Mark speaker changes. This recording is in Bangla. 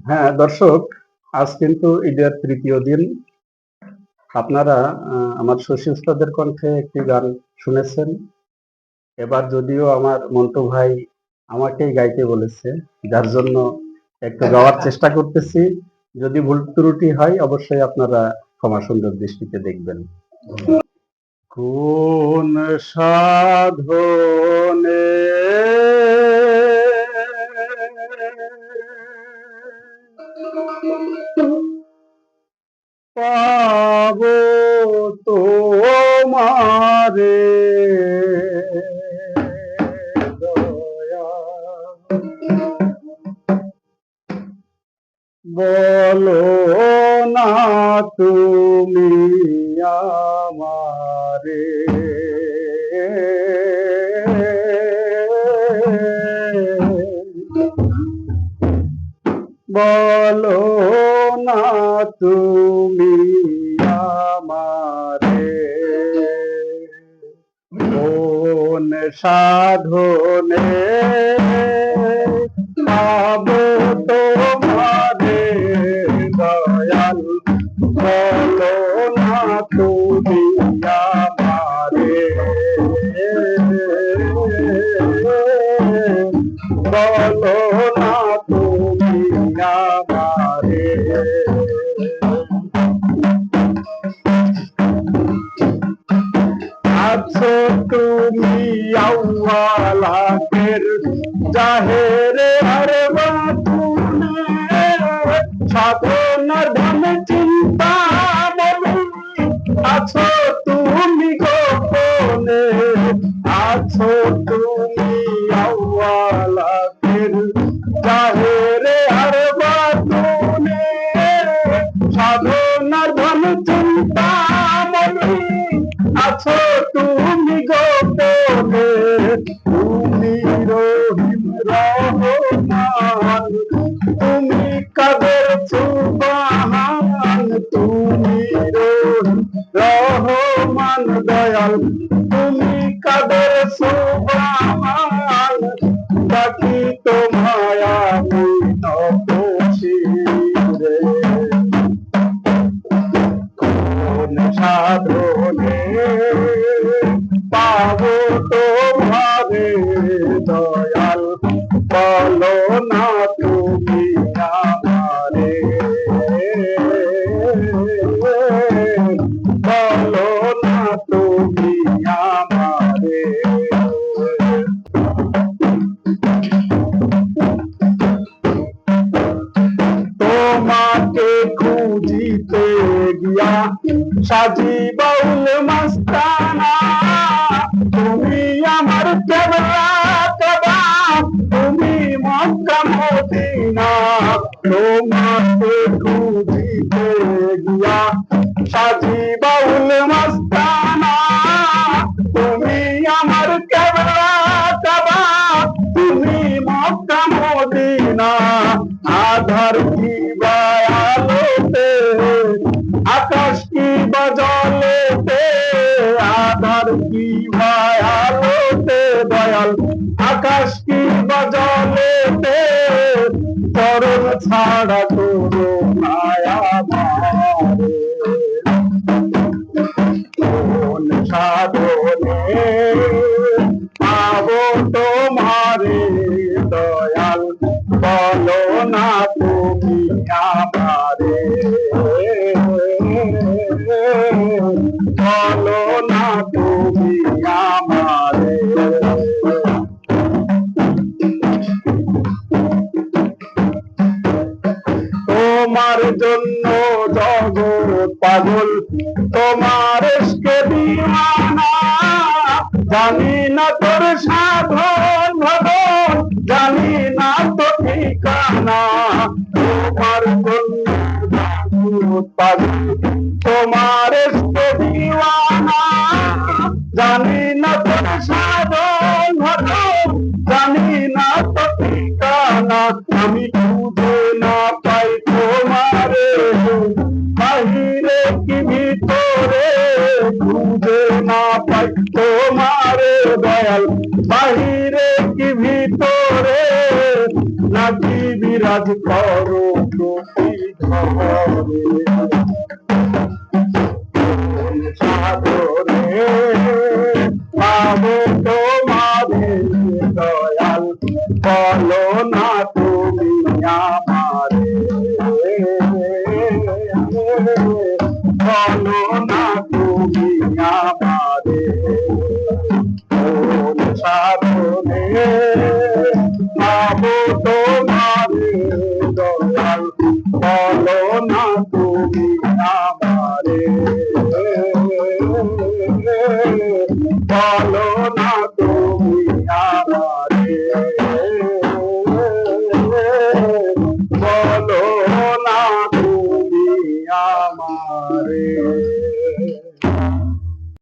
Speaker 1: হ্যাঁ দর্শক, আজ কিন্তু ঈদের তৃতীয় দিন। আপনারা আমার শশী উস্তাদের কণ্ঠে একটি গান শুনেছেন। এবার যদিও আমার মন্টু ভাই আমাকেই গাইতে বলেছে, যার জন্য একটু গাওয়ার চেষ্টা করতেছি। যদি ভুল ত্রুটি হয় অবশ্যই আপনারা ক্ষমা সুন্দর দৃষ্টিতে দেখবেন। কোন সাধনে পাবো তোমারে দয়া, বলো না তুমি আমারে, বলো না তুমি আমারে, কোন সাধনে পাবো তোমারে দয়াল, বলো না তুমি আমারে, বলো না তুমি আমারে। আছো তুমি আউয়ালাকের জাহেরে আর বাতুনে, সাধনার ধন চিন্তা বলি আছো তুমি গোপনে, আছো তুমি আউয়ালাকের জাহেরে আর বাতুনে, সাধনার ধন চিন্তা বলি আছো তুমি গোপনে, তুমি রহিম রহমান, তুমি কাদের সুবহান, তুমি রহিম রহমান দয়াল, তুমি কাদের সুবহান, বাকি তোমায় আমি নবশিরে, কোন সাধনে পাবো তোমারে দয়াল, বলো না তুমি আমারে, বলো না তুমি আমারে। তোমাকে খুঁজিতে গিয়া সাজি বাউল মাস্তানা, তুমি আমার কেবলা কাবা, তুমি মক্কা মদিনা, তোমাকে খুঁজিতে গিয়া সাজি বাউল মাস্তানা, তুমি আমার কেবলা কাবা, তুমি মক্কা মদিনা, আধার কি বায়ালোতে, আকাশ কি বাজলেতে, আধার কি বায়ালোতে দয়াল, আকাশ কি বাজলেতে, চরণ ছাড়া করো মায়া মারে, কোন সাধনে পাবো তোমারে দয়াল, বলো না তুমি আমারে, বলো না তুমি আমারে। তোমার জন্য জগৎ পাগল, তোমার ইশকে দিওয়ানা, জানি না তোর সাধন ভজন, জানি না তো ঠিকানা, তোমার জন্য জগৎ পাগল, তোমার ইশকে দিওয়ানা, জানি না তোর সাধন ভজন, জানি না তো ঠিকানা, আমি খুঁজে না পাই তোমারে বাহিরে কি ভিতরে, খুঁজে না পাই তোমারে দয়াল বাহিরে কি ভিতরে, নাকি বিরাজ করো টুপি ধরে সাধরে পাবো তোমারে দয়াল বলো না তুমি আমারে বলো না তুমি আমারে কোন সাধনে পাবো তোমারে দয়াল বলো না তুমি আমারে বলো না